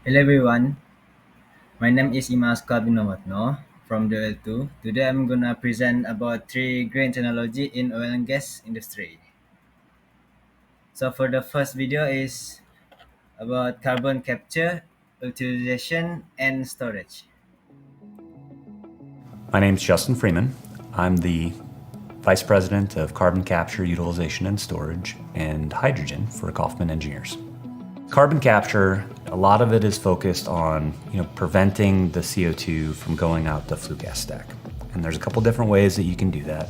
Hello everyone, my name is Imas Kabinowatno from the L2. Today I'm gonna present about three green technology in oil and gas industry. So for the first video is about carbon capture, utilization and storage. My name is Justin Freeman. I'm the Vice President of Carbon Capture, Utilization, and Storage and Hydrogen for Kaufman Engineers. Carbon capture, a lot of it is focused on preventing the CO2 from going out the flue gas stack. And there's a couple different ways that you can do that.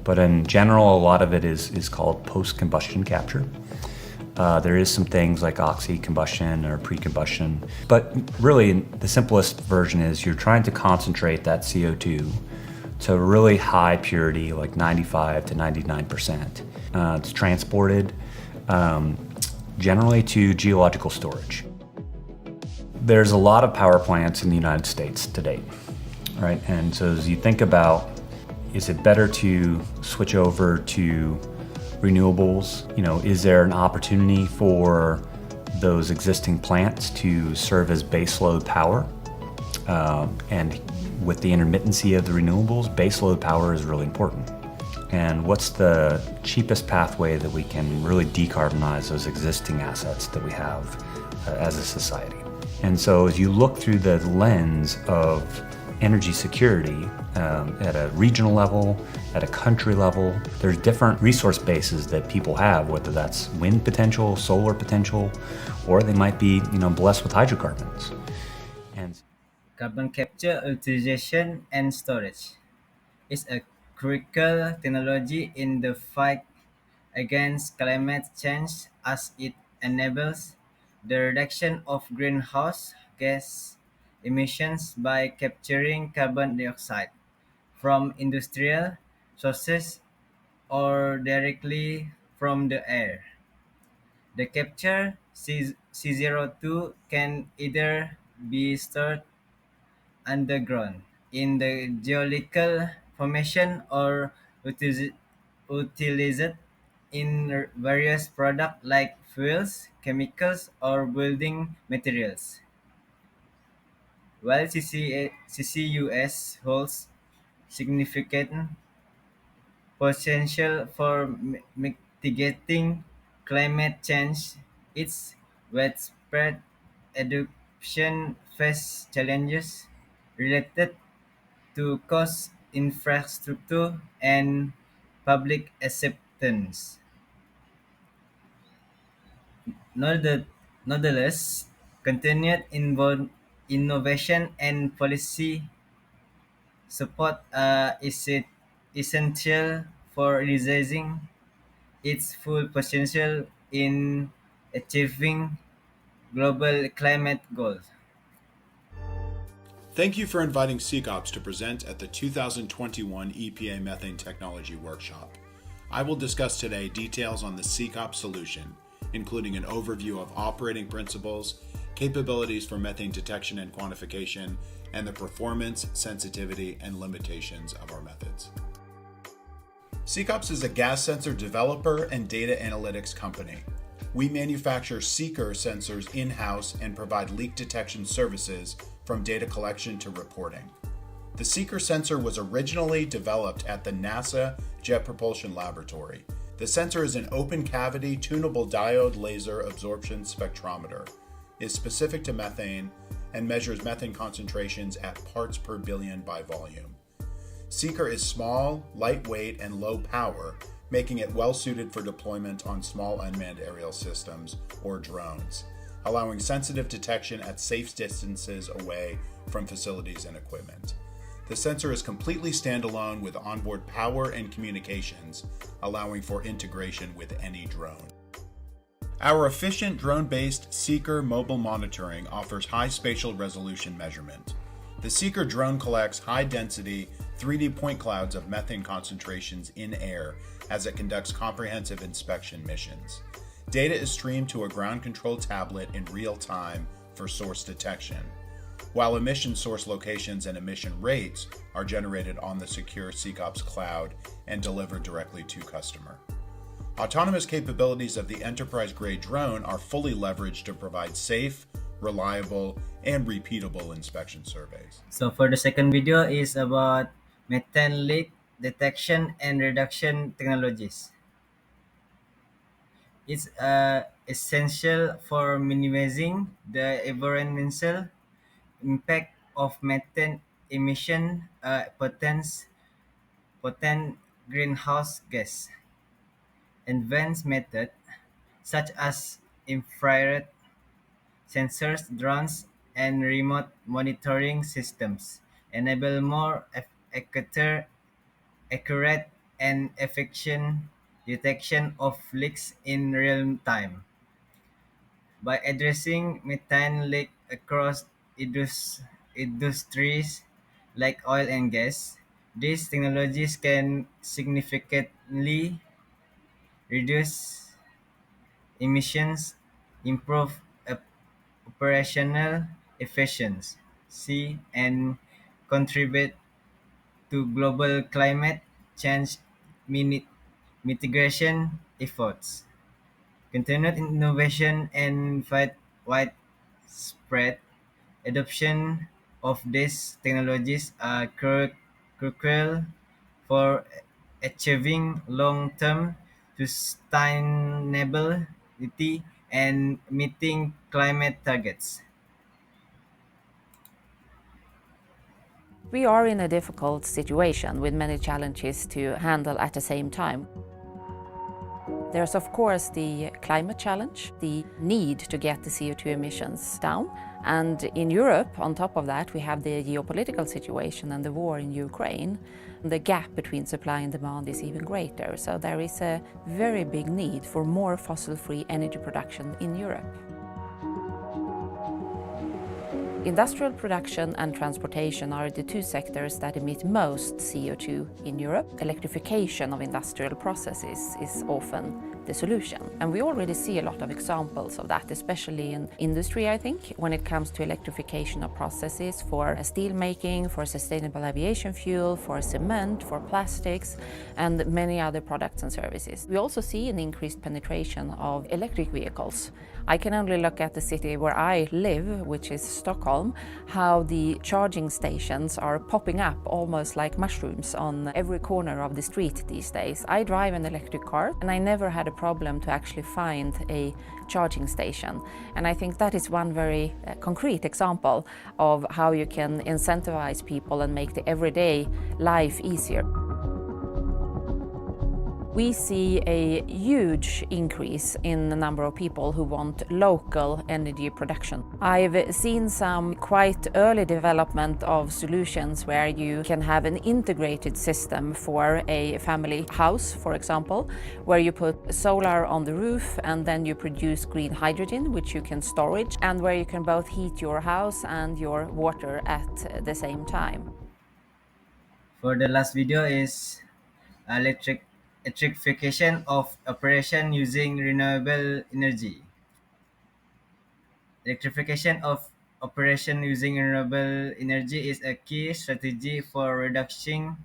But in general, a lot of it is called post-combustion capture. There is some things like oxy-combustion or pre-combustion, but really the simplest version is you're trying to concentrate that CO2 to really high purity, like 95 to 99%. It's transported generally to geological storage. There's a lot of power plants in the United States to date, right? And so as you think about, is it better to switch over to renewables? Is there an opportunity for those existing plants to serve as baseload power? And with the intermittency of the renewables, baseload power is really important. And what's the cheapest pathway that we can really decarbonize those existing assets that we have as a society? And so as you look through the lens of energy security at a regional level, at a country level, there's different resource bases that people have, whether that's wind potential, solar potential, or they might be blessed with hydrocarbons. And Carbon capture, utilization and storage is a critical technology in the fight against climate change as it enables the reduction of greenhouse gas emissions by capturing carbon dioxide from industrial sources or directly from the air. The captured C02 can either be stored underground in the geological formation or utilized in various products like fuels, chemicals, or building materials. While CCUS holds significant potential for mitigating climate change, its widespread adoption faces challenges related to cost, infrastructure, and public acceptance. Nonethe- Nonetheless, continued innovation and policy support are essential for realizing its full potential in achieving global climate goals. Thank you for inviting CCOPS to present at the 2021 EPA Methane Technology Workshop. I will discuss today details on the CCOPS solution, including an overview of operating principles, capabilities for methane detection and quantification, and the performance, sensitivity, and limitations of our methods. CCOPS is a gas sensor developer and data analytics company. We manufacture Seeker sensors in-house and provide leak detection services from data collection to reporting. The Seeker sensor was originally developed at the NASA Jet Propulsion Laboratory. The sensor is an open cavity tunable diode laser absorption spectrometer, is specific to methane, and measures methane concentrations at parts per billion by volume. Seeker is small, lightweight, and low power, making it well suited for deployment on small unmanned aerial systems or drones, allowing sensitive detection at safe distances away from facilities and equipment. The sensor is completely standalone with onboard power and communications, allowing for integration with any drone. Our efficient drone-based Seeker mobile monitoring offers high spatial resolution measurement. The Seeker drone collects high-density 3D point clouds of methane concentrations in air as it conducts comprehensive inspection missions. Data is streamed to a ground-controlled tablet in real time for source detection, while emission source locations and emission rates are generated on the secure CCOPS cloud and delivered directly to customer. Autonomous capabilities of the enterprise-grade drone are fully leveraged to provide safe, reliable, and repeatable inspection surveys. So for the second video is about methane leak detection and reduction technologies. It's essential for minimizing the environmental impact of methane emission, potent greenhouse gas. Advanced methods such as infrared sensors, drones, and remote monitoring systems enable more accurate and efficient detection of leaks in real time. By addressing methane leak across industries like oil and gas, these technologies can significantly reduce emissions, improve operational efficiency, and contribute to global climate change mini- mitigation efforts. Continued innovation and widespread adoption of these technologies are crucial for achieving long-term sustainability and meeting climate targets. We are in a difficult situation with many challenges to handle at the same time. There's of course the climate challenge, the need to get the CO2 emissions down. And in Europe, on top of that, we have the geopolitical situation and the war in Ukraine. The gap between supply and demand is even greater. So there is a very big need for more fossil-free energy production in Europe. Industrial production and transportation are the two sectors that emit most CO2 in Europe. Electrification of industrial processes is often the solution. And we already see a lot of examples of that, especially in industry, I think, when it comes to electrification of processes for steel making, for sustainable aviation fuel, for cement, for plastics, and many other products and services. We also see an increased penetration of electric vehicles. I can only look at the city where I live, which is Stockholm, how the charging stations are popping up almost like mushrooms on every corner of the street these days. I drive an electric car and I never had a problem to actually find a charging station. And I think that is one very concrete example of how you can incentivize people and make the everyday life easier. We see a huge increase in the number of people who want local energy production. I've seen some quite early development of solutions where you can have an integrated system for a family house, for example, where you put solar on the roof and then you produce green hydrogen, which you can storage, and where you can both heat your house and your water at the same time. For the last video is electrification of operation using renewable energy. Electrification of operation using renewable energy is a key strategy for reducing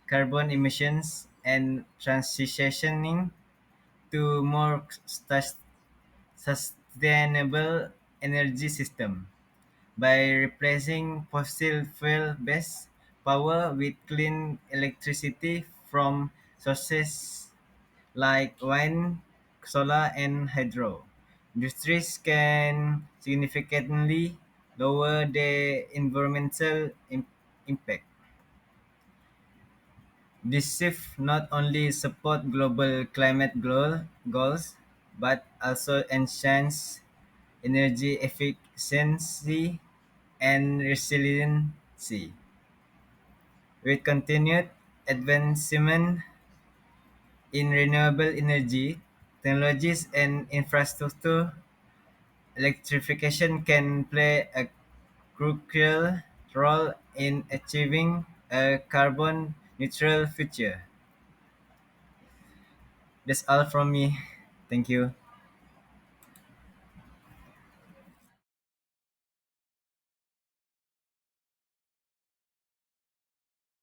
carbon emissions and transitioning to more sustainable energy system. By replacing fossil fuel-based power with clean electricity from sources like wind, solar, and hydro, industries can significantly lower their environmental impact. This shift not only support global climate goals, but also enhance energy efficiency and resiliency. With continued advancement in renewable energy technologies and infrastructure, electrification can play a crucial role in achieving a carbon neutral future. That's all from me. Thank you.